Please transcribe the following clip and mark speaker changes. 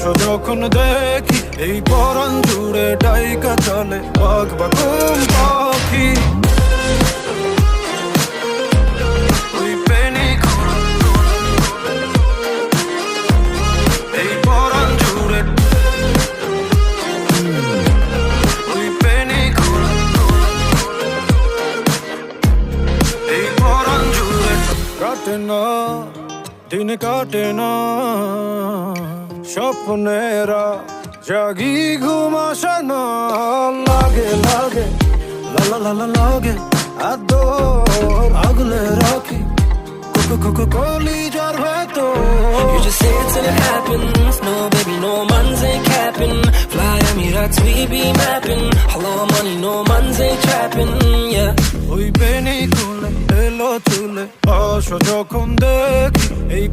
Speaker 1: আসো যখন দেখি এই পরাণ জুড়ে ডাইকা চলে বাঘ বা ঘুম পাখি। ওই পেনি এই পরাণ জুড়ে ওই পেনি এই পরাণ জুড়ে কাটে না দিন কাটে না স্বপ্নেরা জাগি ঘুম আসে না লাগে লাগে লালা লালা লাগে আদর আগলে রাখি কলি যার ভেতর।
Speaker 2: You just say it till it happens. No baby, no man's ain't capping. Fly Emirates, we be mapping. Hello money, no man's ain't trapping. Yeah.
Speaker 1: ওই পেনি খুলে এলো চুলে আসো যখন দেখি এই